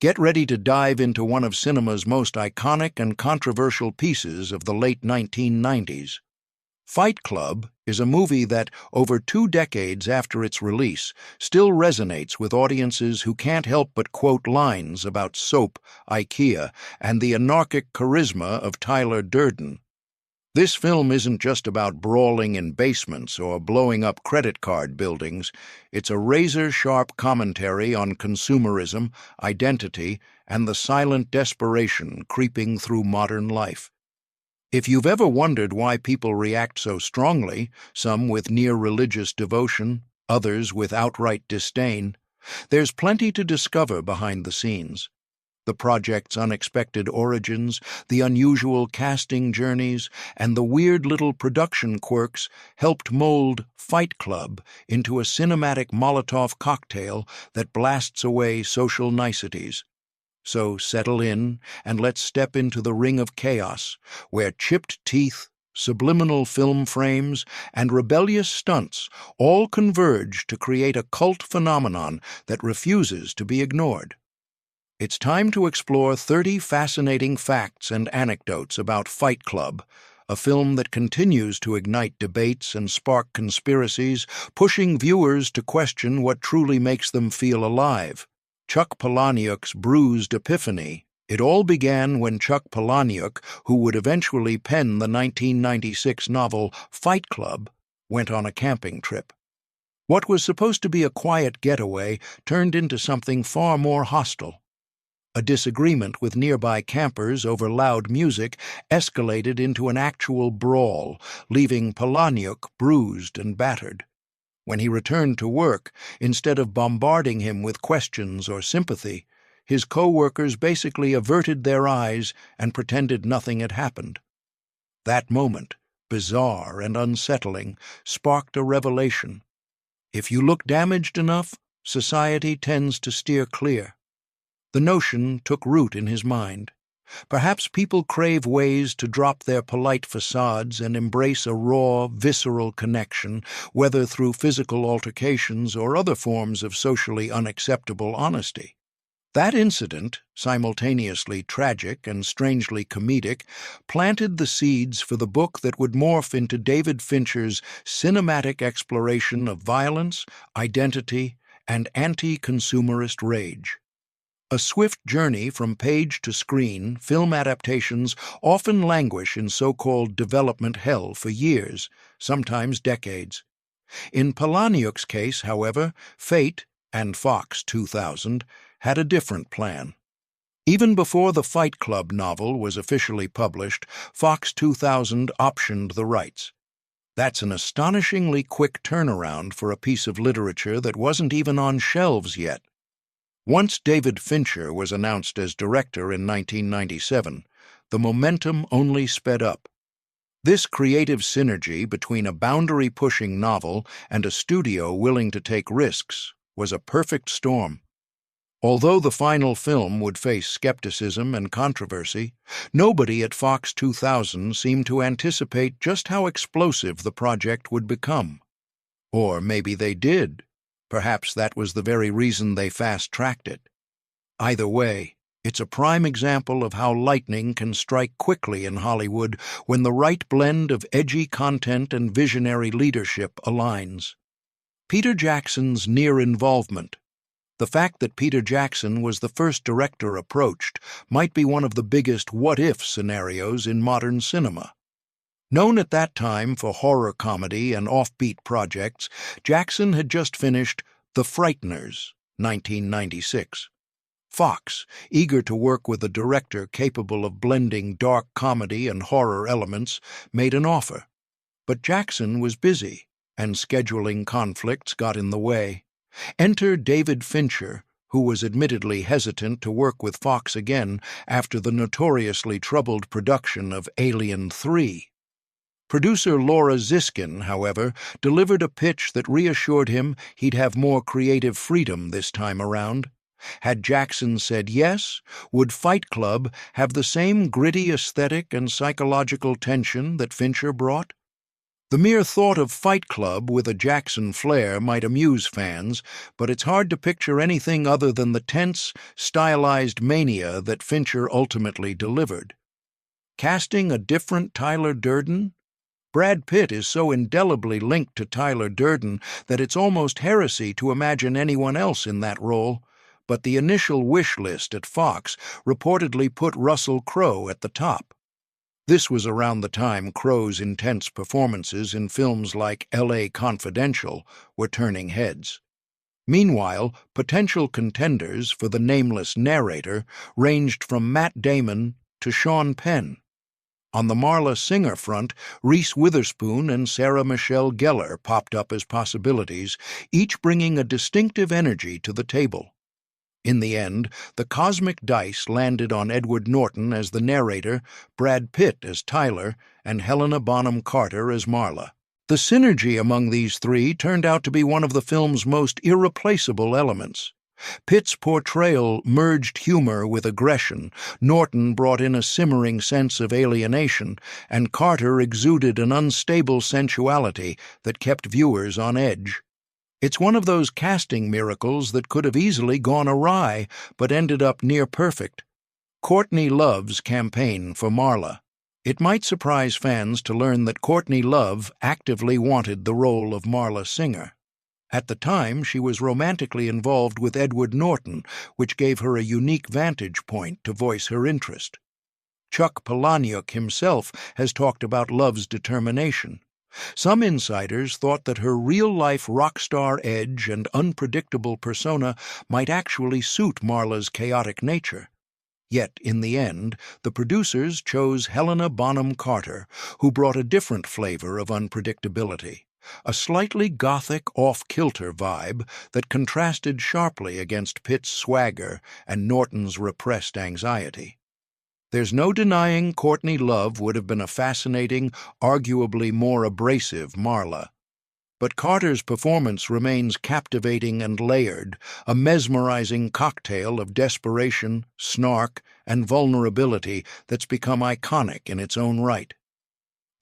Get ready to dive into one of cinema's most iconic and controversial pieces of the late 1990s. Fight Club is a movie that, over 2 decades after its release, still resonates with audiences who can't help but quote lines about soap, IKEA, and the anarchic charisma of Tyler Durden. This film isn't just about brawling in basements or blowing up credit card buildings. It's a razor-sharp commentary on consumerism, identity, and the silent desperation creeping through modern life. If you've ever wondered why people react so strongly, some with near-religious devotion, others with outright disdain, there's plenty to discover behind the scenes. The project's unexpected origins, the unusual casting journeys, and the weird little production quirks helped mold Fight Club into a cinematic Molotov cocktail that blasts away social niceties. So settle in and let's step into the ring of chaos, where chipped teeth, subliminal film frames, and rebellious stunts all converge to create a cult phenomenon that refuses to be ignored. It's time to explore 30 fascinating facts and anecdotes about Fight Club, a film that continues to ignite debates and spark conspiracies, pushing viewers to question what truly makes them feel alive. Chuck Palahniuk's bruised epiphany. It all began when Chuck Palahniuk, who would eventually pen the 1996 novel Fight Club, went on a camping trip. What was supposed to be a quiet getaway turned into something far more hostile. A disagreement with nearby campers over loud music escalated into an actual brawl, leaving Palahniuk bruised and battered. When he returned to work, instead of bombarding him with questions or sympathy, his co-workers basically averted their eyes and pretended nothing had happened. That moment, bizarre and unsettling, sparked a revelation. If you look damaged enough, society tends to steer clear. The notion took root in his mind. Perhaps people crave ways to drop their polite facades and embrace a raw, visceral connection, whether through physical altercations or other forms of socially unacceptable honesty. That incident, simultaneously tragic and strangely comedic, planted the seeds for the book that would morph into David Fincher's cinematic exploration of violence, identity, and anti-consumerist rage. A swift journey from page to screen, film adaptations often languish in so-called development hell for years, sometimes decades. In Palahniuk's case, however, fate, and Fox 2000, had a different plan. Even before the Fight Club novel was officially published, Fox 2000 optioned the rights. That's an astonishingly quick turnaround for a piece of literature that wasn't even on shelves yet. Once David Fincher was announced as director in 1997, the momentum only sped up. This creative synergy between a boundary-pushing novel and a studio willing to take risks was a perfect storm. Although the final film would face skepticism and controversy, nobody at Fox 2000 seemed to anticipate just how explosive the project would become. Or maybe they did. Perhaps that was the very reason they fast-tracked it. Either way, it's a prime example of how lightning can strike quickly in Hollywood when the right blend of edgy content and visionary leadership aligns. Peter Jackson's near involvement. The fact that Peter Jackson was the first director approached might be one of the biggest what-if scenarios in modern cinema. Known at that time for horror comedy and offbeat projects, Jackson had just finished The Frighteners, 1996. Fox, eager to work with a director capable of blending dark comedy and horror elements, made an offer. But Jackson was busy, and scheduling conflicts got in the way. Enter David Fincher, who was admittedly hesitant to work with Fox again after the notoriously troubled production of Alien 3. Producer Laura Ziskin, however, delivered a pitch that reassured him he'd have more creative freedom this time around. Had Jackson said yes, would Fight Club have the same gritty aesthetic and psychological tension that Fincher brought? The mere thought of Fight Club with a Jackson flair might amuse fans, but it's hard to picture anything other than the tense, stylized mania that Fincher ultimately delivered. Casting a different Tyler Durden? Brad Pitt is so indelibly linked to Tyler Durden that it's almost heresy to imagine anyone else in that role, but the initial wish list at Fox reportedly put Russell Crowe at the top. This was around the time Crowe's intense performances in films like L.A. Confidential were turning heads. Meanwhile, potential contenders for the nameless narrator ranged from Matt Damon to Sean Penn. On the Marla Singer front, Reese Witherspoon and Sarah Michelle Gellar popped up as possibilities, each bringing a distinctive energy to the table. In the end, the cosmic dice landed on Edward Norton as the narrator, Brad Pitt as Tyler, and Helena Bonham Carter as Marla. The synergy among these three turned out to be one of the film's most irreplaceable elements. Pitt's portrayal merged humor with aggression, Norton brought in a simmering sense of alienation, and Carter exuded an unstable sensuality that kept viewers on edge. It's one of those casting miracles that could have easily gone awry, but ended up near perfect. Courtney Love's campaign for Marla. It might surprise fans to learn that Courtney Love actively wanted the role of Marla Singer. At the time, she was romantically involved with Edward Norton, which gave her a unique vantage point to voice her interest. Chuck Palahniuk himself has talked about Love's determination. Some insiders thought that her real-life rock star edge and unpredictable persona might actually suit Marla's chaotic nature. Yet, in the end, the producers chose Helena Bonham Carter, who brought a different flavor of unpredictability, a slightly gothic, off-kilter vibe that contrasted sharply against Pitt's swagger and Norton's repressed anxiety. There's no denying Courtney Love would have been a fascinating, arguably more abrasive Marla. But Carter's performance remains captivating and layered, a mesmerizing cocktail of desperation, snark, and vulnerability that's become iconic in its own right.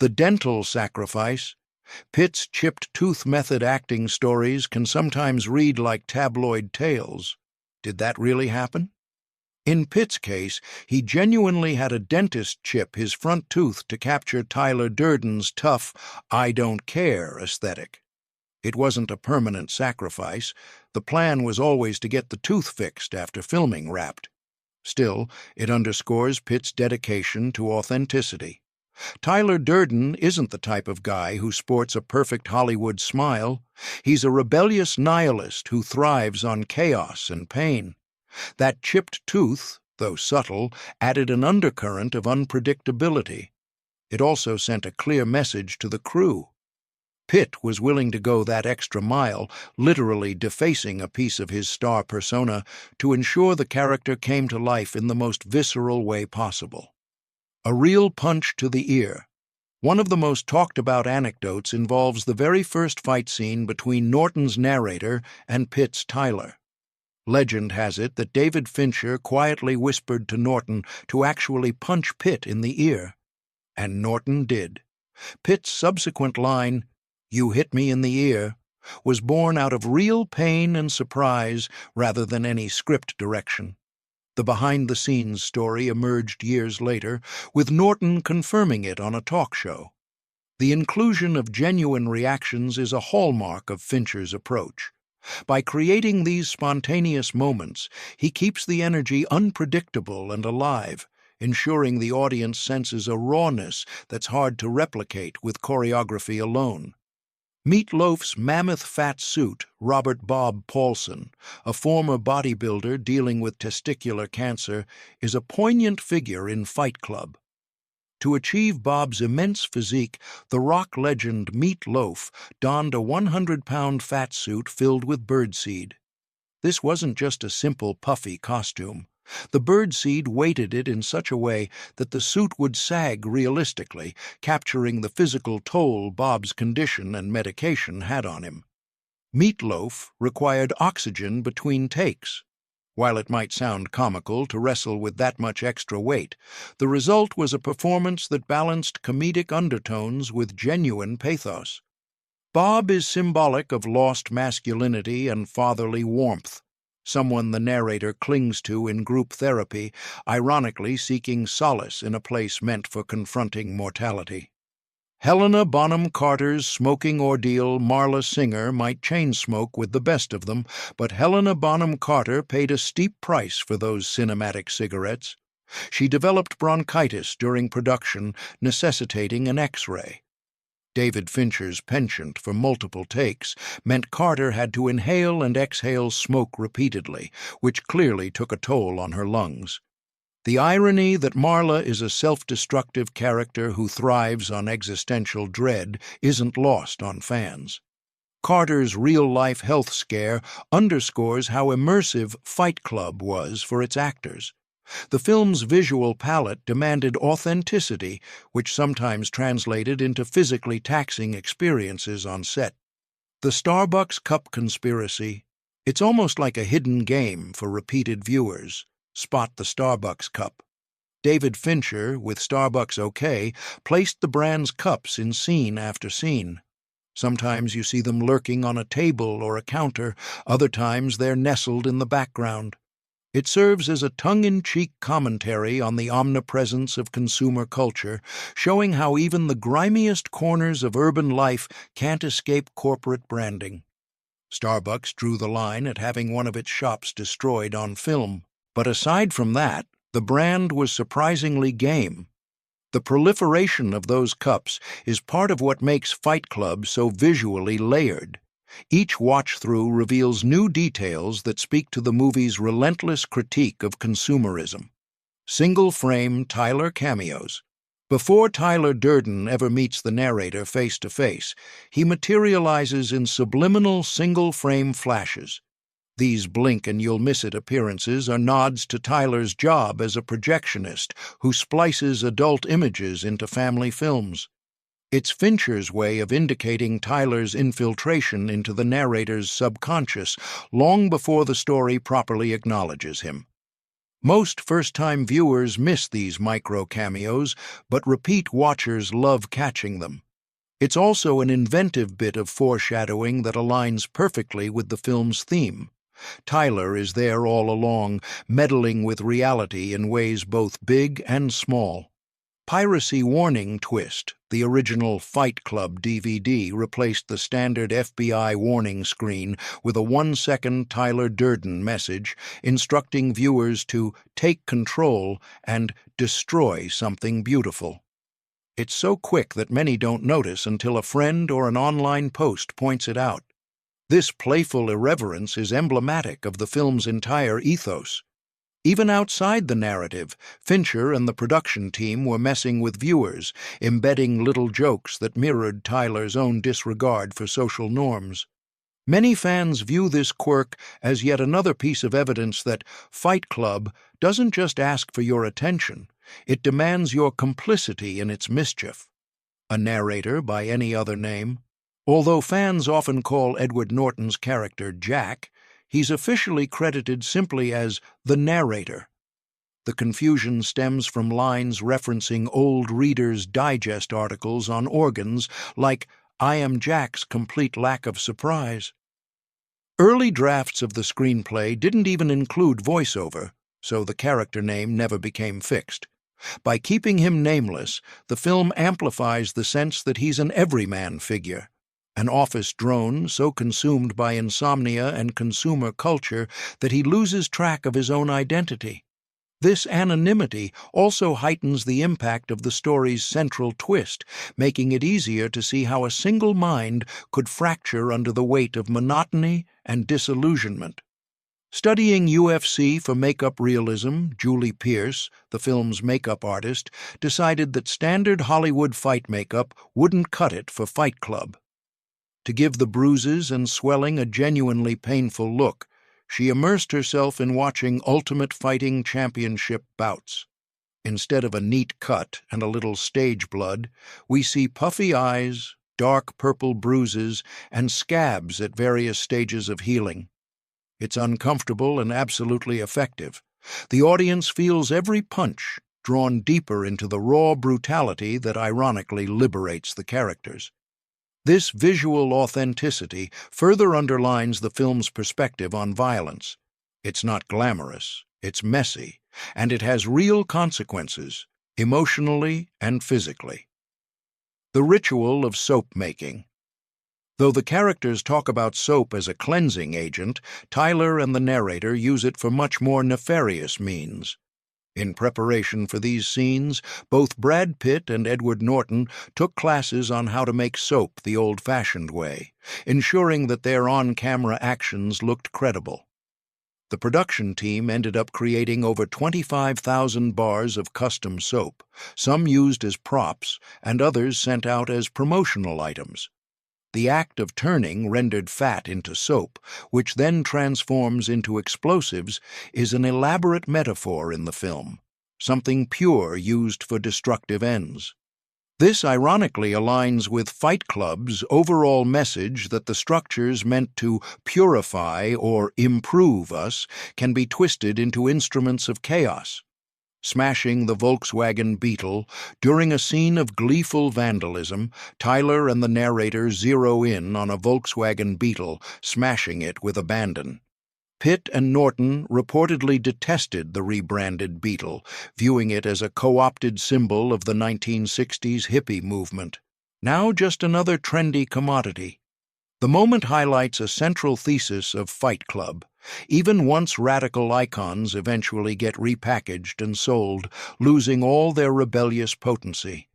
The dental sacrifice. Pitt's chipped tooth method acting stories can sometimes read like tabloid tales. Did that really happen? In Pitt's case, he genuinely had a dentist chip his front tooth to capture Tyler Durden's tough, I don't care aesthetic. It wasn't a permanent sacrifice. The plan was always to get the tooth fixed after filming wrapped. Still, it underscores Pitt's dedication to authenticity. Tyler Durden isn't the type of guy who sports a perfect Hollywood smile. He's a rebellious nihilist who thrives on chaos and pain. That chipped tooth, though subtle, added an undercurrent of unpredictability. It also sent a clear message to the crew. Pitt was willing to go that extra mile, literally defacing a piece of his star persona, to ensure the character came to life in the most visceral way possible. A real punch to the ear. One of the most talked-about anecdotes involves the very first fight scene between Norton's narrator and Pitt's Tyler. Legend has it that David Fincher quietly whispered to Norton to actually punch Pitt in the ear. And Norton did. Pitt's subsequent line, "You hit me in the ear," was born out of real pain and surprise rather than any script direction. The behind-the-scenes story emerged years later, with Norton confirming it on a talk show. The inclusion of genuine reactions is a hallmark of Fincher's approach. By creating these spontaneous moments, he keeps the energy unpredictable and alive, ensuring the audience senses a rawness that's hard to replicate with choreography alone. Meat Loaf's mammoth fat suit, Robert Bob Paulson, a former bodybuilder dealing with testicular cancer, is a poignant figure in Fight Club. To achieve Bob's immense physique, the rock legend Meat Loaf donned a 100-pound fat suit filled with birdseed. This wasn't just a simple puffy costume. The birdseed weighted it in such a way that the suit would sag realistically, capturing the physical toll Bob's condition and medication had on him. Meat Loaf required oxygen between takes. While it might sound comical to wrestle with that much extra weight, the result was a performance that balanced comedic undertones with genuine pathos. Bob is symbolic of lost masculinity and fatherly warmth, someone the narrator clings to in group therapy, ironically seeking solace in a place meant for confronting mortality. Helena Bonham Carter's smoking ordeal Marla Singer might chain smoke with the best of them, but Helena Bonham Carter paid a steep price for those cinematic cigarettes. She developed bronchitis during production, necessitating an X-ray. David Fincher's penchant for multiple takes meant Carter had to inhale and exhale smoke repeatedly, which clearly took a toll on her lungs. The irony that Marla is a self-destructive character who thrives on existential dread isn't lost on fans. Carter's real-life health scare underscores how immersive Fight Club was for its actors. The film's visual palette demanded authenticity, which sometimes translated into physically taxing experiences on set. The Starbucks Cup conspiracy. It's almost like a hidden game for repeated viewers. Spot the Starbucks cup. David Fincher, with Starbucks OK, placed the brand's cups in scene after scene. Sometimes you see them lurking on a table or a counter, other times they're nestled in the background. It serves as a tongue-in-cheek commentary on the omnipresence of consumer culture, showing how even the grimiest corners of urban life can't escape corporate branding. Starbucks drew the line at having one of its shops destroyed on film. But aside from that, the brand was surprisingly game. The proliferation of those cups is part of what makes Fight Club so visually layered. Each watch-through reveals new details that speak to the movie's relentless critique of consumerism. Single-frame Tyler cameos. Before Tyler Durden ever meets the narrator face-to-face, he materializes in subliminal single-frame flashes. These blink-and-you'll-miss-it appearances are nods to Tyler's job as a projectionist who splices adult images into family films. It's Fincher's way of indicating Tyler's infiltration into the narrator's subconscious long before the story properly acknowledges him. Most first-time viewers miss these micro-cameos, but repeat watchers love catching them. It's also an inventive bit of foreshadowing that aligns perfectly with the film's theme. Tyler is there all along, meddling with reality in ways both big and small. Piracy Warning Twist, the original Fight Club DVD, replaced the standard FBI warning screen with a 1-second Tyler Durden message instructing viewers to take control and destroy something beautiful. It's so quick that many don't notice until a friend or an online post points it out. This playful irreverence is emblematic of the film's entire ethos. Even outside the narrative, Fincher and the production team were messing with viewers, embedding little jokes that mirrored Tyler's own disregard for social norms. Many fans view this quirk as yet another piece of evidence that Fight Club doesn't just ask for your attention, it demands your complicity in its mischief. A narrator by any other name? Although fans often call Edward Norton's character Jack, he's officially credited simply as the narrator. The confusion stems from lines referencing old Reader's Digest articles on organs like "I am Jack's complete lack of surprise." Early drafts of the screenplay didn't even include voiceover, so the character name never became fixed. By keeping him nameless, the film amplifies the sense that he's an everyman figure. An office drone so consumed by insomnia and consumer culture that he loses track of his own identity. This anonymity also heightens the impact of the story's central twist, making it easier to see how a single mind could fracture under the weight of monotony and disillusionment. Studying UFC for makeup realism, Julie Pierce, the film's makeup artist, decided that standard Hollywood fight makeup wouldn't cut it for Fight Club. To give the bruises and swelling a genuinely painful look, she immersed herself in watching Ultimate Fighting Championship bouts. Instead of a neat cut and a little stage blood, we see puffy eyes, dark purple bruises, and scabs at various stages of healing. It's uncomfortable and absolutely effective. The audience feels every punch, drawn deeper into the raw brutality that ironically liberates the characters. This visual authenticity further underlines the film's perspective on violence. It's not glamorous, it's messy, and it has real consequences, emotionally and physically. The ritual of soap making. Though the characters talk about soap as a cleansing agent, Tyler and the narrator use it for much more nefarious means. In preparation for these scenes, both Brad Pitt and Edward Norton took classes on how to make soap the old-fashioned way, ensuring that their on-camera actions looked credible. The production team ended up creating over 25,000 bars of custom soap, some used as props and others sent out as promotional items. The act of turning rendered fat into soap, which then transforms into explosives, is an elaborate metaphor in the film, something pure used for destructive ends. This ironically aligns with Fight Club's overall message that the structures meant to purify or improve us can be twisted into instruments of chaos. Smashing the Volkswagen Beetle, during a scene of gleeful vandalism, Tyler and the narrator zero in on a Volkswagen Beetle, smashing it with abandon. Pitt and Norton reportedly detested the rebranded Beetle, viewing it as a co-opted symbol of the 1960s hippie movement. Now just another trendy commodity. The moment highlights a central thesis of Fight Club. Even once radical icons eventually get repackaged and sold, losing all their rebellious potency.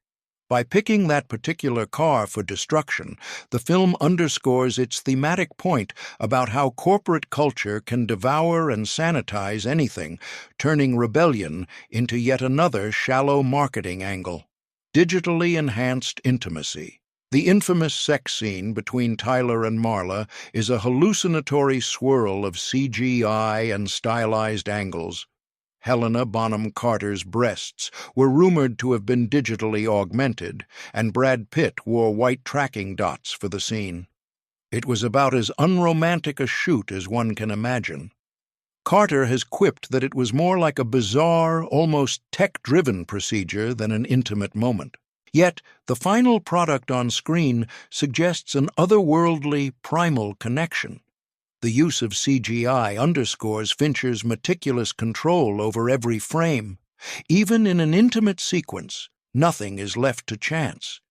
By picking that particular car for destruction, the film underscores its thematic point about how corporate culture can devour and sanitize anything, turning rebellion into yet another shallow marketing angle. Digitally enhanced intimacy. The infamous sex scene between Tyler and Marla is a hallucinatory swirl of CGI and stylized angles. Helena Bonham Carter's breasts were rumored to have been digitally augmented, and Brad Pitt wore white tracking dots for the scene. It was about as unromantic a shoot as one can imagine. Carter has quipped that it was more like a bizarre, almost tech-driven procedure than an intimate moment. Yet, the final product on screen suggests an otherworldly, primal connection. The use of CGI underscores Fincher's meticulous control over every frame. Even in an intimate sequence, nothing is left to chance.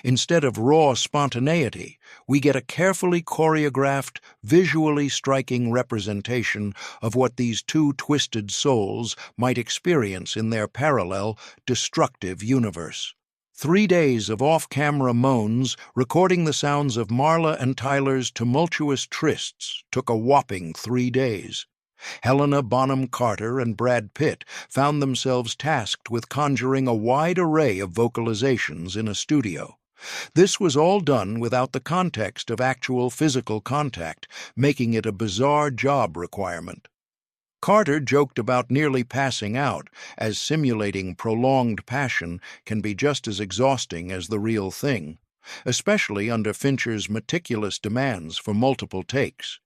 Instead of raw spontaneity, we get a carefully choreographed, visually striking representation of what these two twisted souls might experience in their parallel, destructive universe. 3 days of off-camera moans recording the sounds of Marla and Tyler's tumultuous trysts took a whopping 3 days. Helena Bonham Carter and Brad Pitt found themselves tasked with conjuring a wide array of vocalizations in a studio. This was all done without the context of actual physical contact, making it a bizarre job requirement. Carter joked about nearly passing out, as simulating prolonged passion can be just as exhausting as the real thing, especially under Fincher's meticulous demands for multiple takes.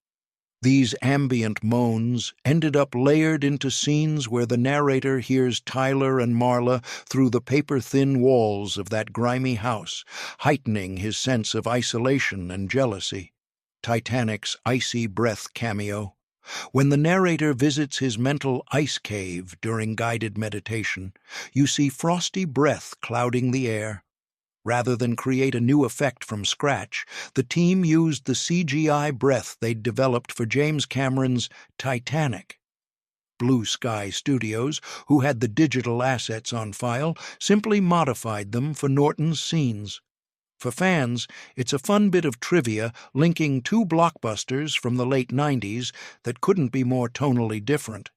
These ambient moans ended up layered into scenes where the narrator hears Tyler and Marla through the paper-thin walls of that grimy house, heightening his sense of isolation and jealousy. Titanic's icy breath cameo. When the narrator visits his mental ice cave during guided meditation, you see frosty breath clouding the air. Rather than create a new effect from scratch, the team used the CGI breath they'd developed for James Cameron's Titanic. Blue Sky Studios, who had the digital assets on file, simply modified them for Norton's scenes. For fans, it's a fun bit of trivia linking two blockbusters from the late 90s that couldn't be more tonally different.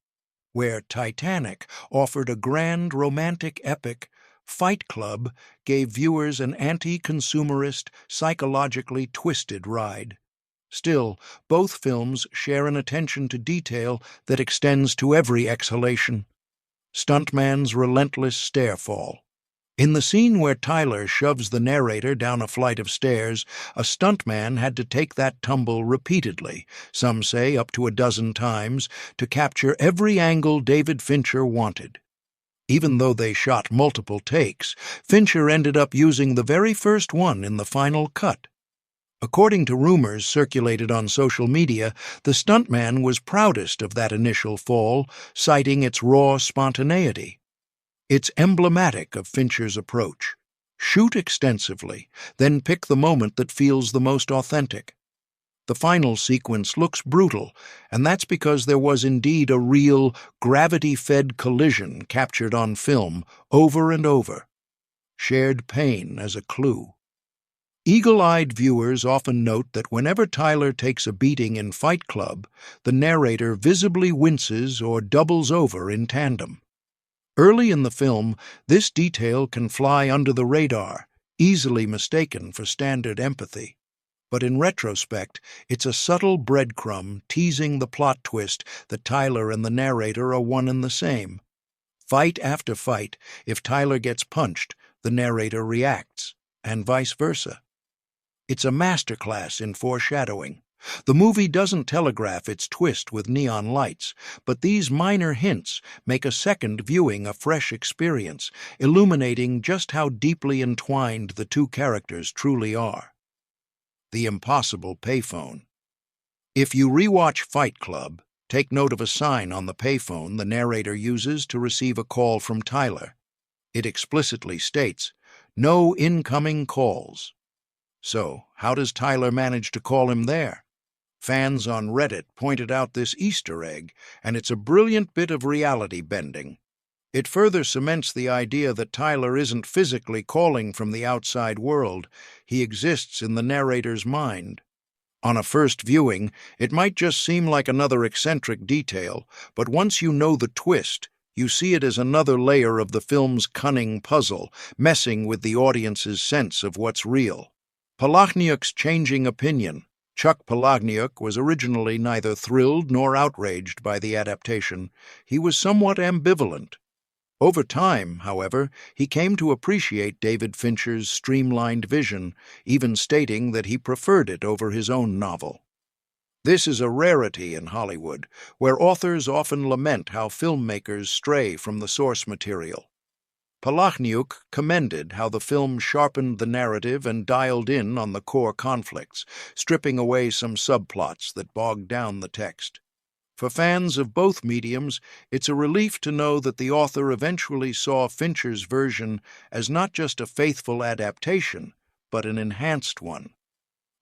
Where Titanic offered a grand romantic epic, Fight Club gave viewers an anti-consumerist, psychologically twisted ride. Still, both films share an attention to detail that extends to every exhalation. Stuntman's relentless stairfall. In the scene where Tyler shoves the narrator down a flight of stairs, a stuntman had to take that tumble repeatedly, some say up to a dozen times, to capture every angle David Fincher wanted. Even though they shot multiple takes, Fincher ended up using the very first one in the final cut. According to rumors circulated on social media, the stuntman was proudest of that initial fall, citing its raw spontaneity. It's emblematic of Fincher's approach. Shoot extensively, then pick the moment that feels the most authentic. The final sequence looks brutal, and that's because there was indeed a real, gravity-fed collision captured on film over and over. Shared pain as a clue. Eagle-eyed viewers often note that whenever Tyler takes a beating in Fight Club, the narrator visibly winces or doubles over in tandem. Early in the film, this detail can fly under the radar, easily mistaken for standard empathy. But in retrospect, it's a subtle breadcrumb teasing the plot twist that Tyler and the narrator are one and the same. Fight after fight, if Tyler gets punched, the narrator reacts, and vice versa. It's a masterclass in foreshadowing. The movie doesn't telegraph its twist with neon lights, but these minor hints make a second viewing a fresh experience, illuminating just how deeply entwined the two characters truly are. The impossible payphone. If you rewatch Fight Club, take note of a sign on the payphone the narrator uses to receive a call from Tyler. It explicitly states, "No incoming calls." So, how does Tyler manage to call him there? Fans on Reddit pointed out this Easter egg, and it's a brilliant bit of reality bending. It further cements the idea that Tyler isn't physically calling from the outside world, he exists in the narrator's mind. On a first viewing, it might just seem like another eccentric detail, but once you know the twist, you see it as another layer of the film's cunning puzzle, messing with the audience's sense of what's real. Palahniuk's changing opinion. Chuck Palahniuk was originally neither thrilled nor outraged by the adaptation. He was somewhat ambivalent. Over time, however, he came to appreciate David Fincher's streamlined vision, even stating that he preferred it over his own novel. This is a rarity in Hollywood, where authors often lament how filmmakers stray from the source material. Palahniuk commended how the film sharpened the narrative and dialed in on the core conflicts, stripping away some subplots that bogged down the text. For fans of both mediums, it's a relief to know that the author eventually saw Fincher's version as not just a faithful adaptation, but an enhanced one.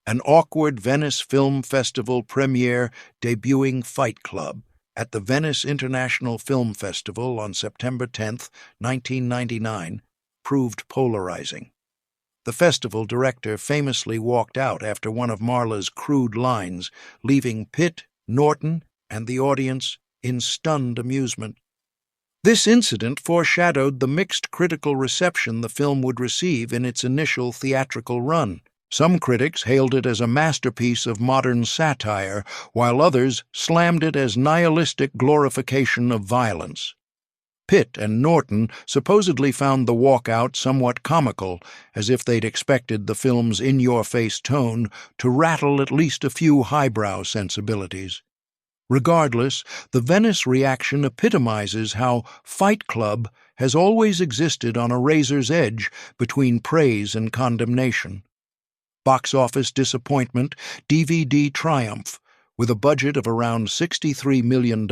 An awkward Venice Film Festival premiere debuting Fight Club at the Venice International Film Festival on September 10, 1999, proved polarizing. The festival director famously walked out after one of Marla's crude lines, leaving Pitt, Norton, and the audience in stunned amusement. This incident foreshadowed the mixed critical reception the film would receive in its initial theatrical run. Some critics hailed it as a masterpiece of modern satire, while others slammed it as nihilistic glorification of violence. Pitt and Norton supposedly found the walkout somewhat comical, as if they'd expected the film's in-your-face tone to rattle at least a few highbrow sensibilities. Regardless, the Venice reaction epitomizes how Fight Club has always existed on a razor's edge between praise and condemnation. Box office disappointment, DVD triumph. With a budget of around $63 million,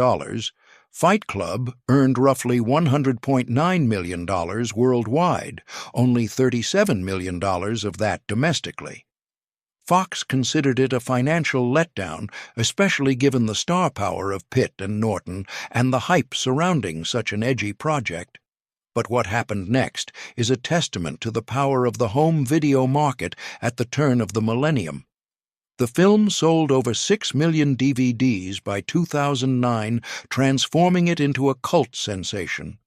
Fight Club earned roughly $100.9 million worldwide, only $37 million of that domestically. Fox considered it a financial letdown, especially given the star power of Pitt and Norton and the hype surrounding such an edgy project. But what happened next is a testament to the power of the home video market at the turn of the millennium. The film sold over 6 million DVDs by 2009, transforming it into a cult sensation.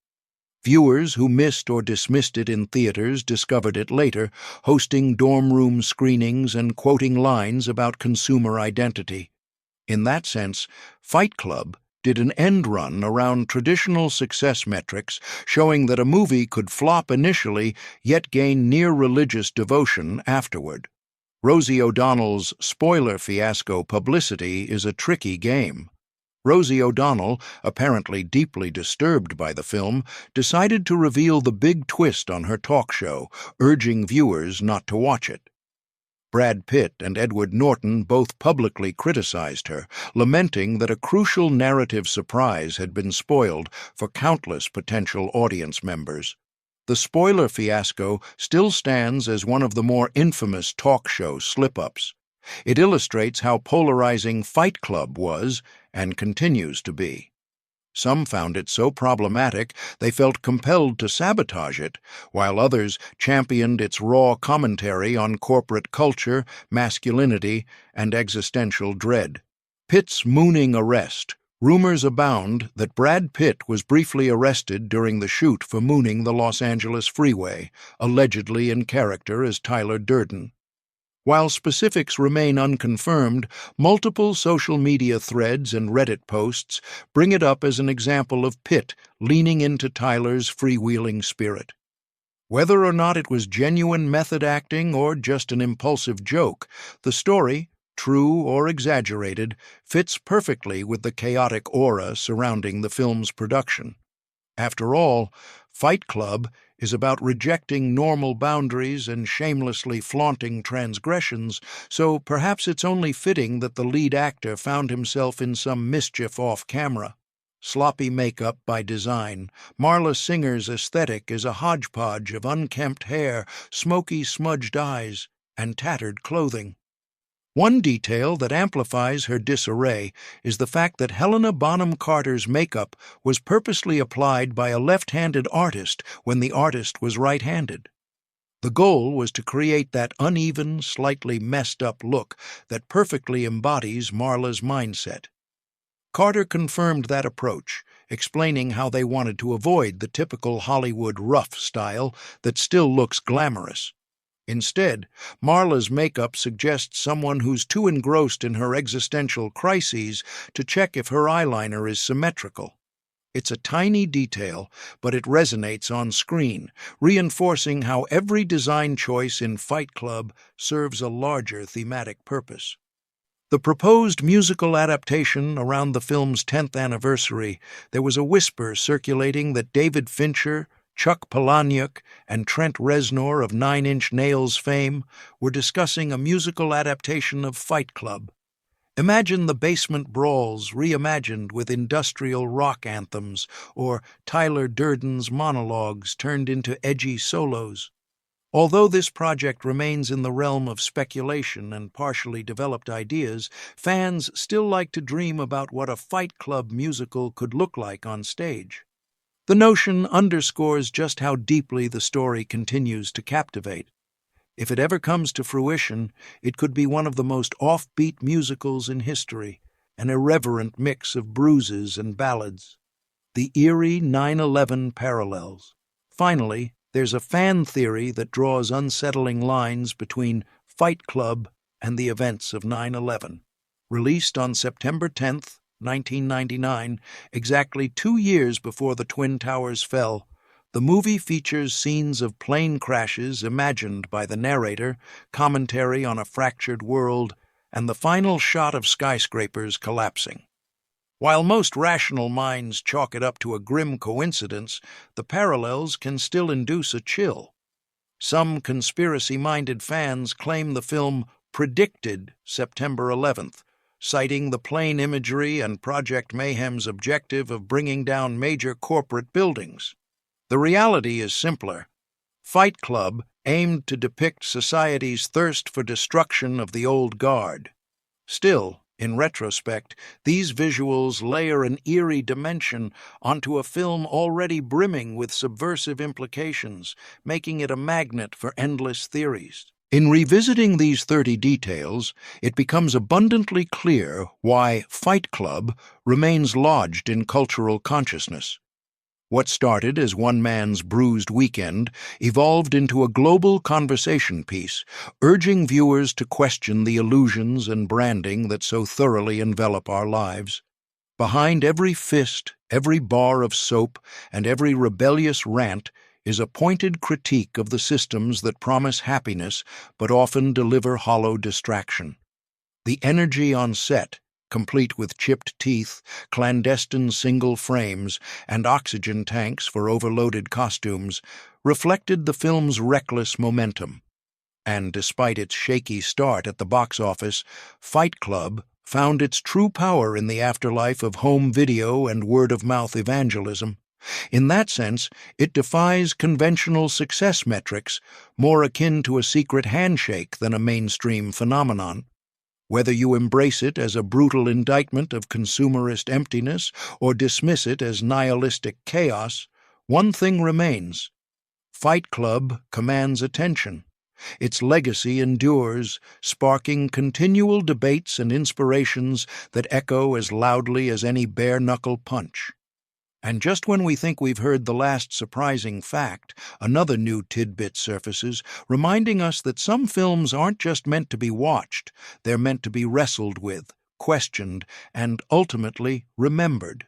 Viewers who missed or dismissed it in theaters discovered it later, hosting dorm room screenings and quoting lines about consumer identity. In that sense, Fight Club did an end run around traditional success metrics, showing that a movie could flop initially yet gain near-religious devotion afterward. Rosie O'Donnell's spoiler fiasco publicity is a tricky game. Rosie O'Donnell, apparently deeply disturbed by the film, decided to reveal the big twist on her talk show, urging viewers not to watch it. Brad Pitt and Edward Norton both publicly criticized her, lamenting that a crucial narrative surprise had been spoiled for countless potential audience members. The spoiler fiasco still stands as one of the more infamous talk show slip-ups. It illustrates how polarizing Fight Club was and continues to be. Some found it so problematic they felt compelled to sabotage it, while others championed its raw commentary on corporate culture, masculinity, and existential dread. Pitt's mooning arrest. Rumors abound that Brad Pitt was briefly arrested during the shoot for mooning the Los Angeles freeway, allegedly in character as Tyler Durden. While specifics remain unconfirmed, multiple social media threads and Reddit posts bring it up as an example of Pitt leaning into Tyler's freewheeling spirit. Whether or not it was genuine method acting or just an impulsive joke, the story, true or exaggerated, fits perfectly with the chaotic aura surrounding the film's production. After all, Fight Club is about rejecting normal boundaries and shamelessly flaunting transgressions, so perhaps it's only fitting that the lead actor found himself in some mischief off-camera. Sloppy makeup by design, Marla Singer's aesthetic is a hodgepodge of unkempt hair, smoky smudged eyes, and tattered clothing. One detail that amplifies her disarray is the fact that Helena Bonham Carter's makeup was purposely applied by a left-handed artist when the artist was right-handed. The goal was to create that uneven, slightly messed-up look that perfectly embodies Marla's mindset. Carter confirmed that approach, explaining how they wanted to avoid the typical Hollywood rough style that still looks glamorous. Instead, Marla's makeup suggests someone who's too engrossed in her existential crises to check if her eyeliner is symmetrical. It's a tiny detail, but it resonates on screen, reinforcing how every design choice in Fight Club serves a larger thematic purpose. The proposed musical adaptation around the film's 10th anniversary, there was a whisper circulating that David Fincher, Chuck Palahniuk, and Trent Reznor of Nine Inch Nails fame were discussing a musical adaptation of Fight Club. Imagine the basement brawls reimagined with industrial rock anthems, or Tyler Durden's monologues turned into edgy solos. Although this project remains in the realm of speculation and partially developed ideas, fans still like to dream about what a Fight Club musical could look like on stage. The notion underscores just how deeply the story continues to captivate. If it ever comes to fruition, it could be one of the most offbeat musicals in history, an irreverent mix of bruises and ballads. The eerie 9/11 parallels. Finally, there's a fan theory that draws unsettling lines between Fight Club and the events of 9/11. Released on September 10th, 1999, exactly 2 years before the Twin Towers fell, the movie features scenes of plane crashes imagined by the narrator, commentary on a fractured world, and the final shot of skyscrapers collapsing. While most rational minds chalk it up to a grim coincidence, the parallels can still induce a chill. Some conspiracy-minded fans claim the film predicted September 11th, citing the plane imagery and Project Mayhem's objective of bringing down major corporate buildings. The reality is simpler. Fight Club aimed to depict society's thirst for destruction of the old guard. Still, in retrospect, these visuals layer an eerie dimension onto a film already brimming with subversive implications, making it a magnet for endless theories. In revisiting these 30 details, it becomes abundantly clear why Fight Club remains lodged in cultural consciousness. What started as one man's bruised weekend evolved into a global conversation piece, urging viewers to question the illusions and branding that so thoroughly envelop our lives. Behind every fist, every bar of soap, and every rebellious rant is a pointed critique of the systems that promise happiness but often deliver hollow distraction. The energy on set, complete with chipped teeth, clandestine single frames, and oxygen tanks for overloaded costumes, reflected the film's reckless momentum. And despite its shaky start at the box office, Fight Club found its true power in the afterlife of home video and word-of-mouth evangelism. In that sense, it defies conventional success metrics, more akin to a secret handshake than a mainstream phenomenon. Whether you embrace it as a brutal indictment of consumerist emptiness or dismiss it as nihilistic chaos, one thing remains. Fight Club commands attention. Its legacy endures, sparking continual debates and inspirations that echo as loudly as any bare-knuckle punch. And just when we think we've heard the last surprising fact, another new tidbit surfaces, reminding us that some films aren't just meant to be watched, they're meant to be wrestled with, questioned, and ultimately remembered.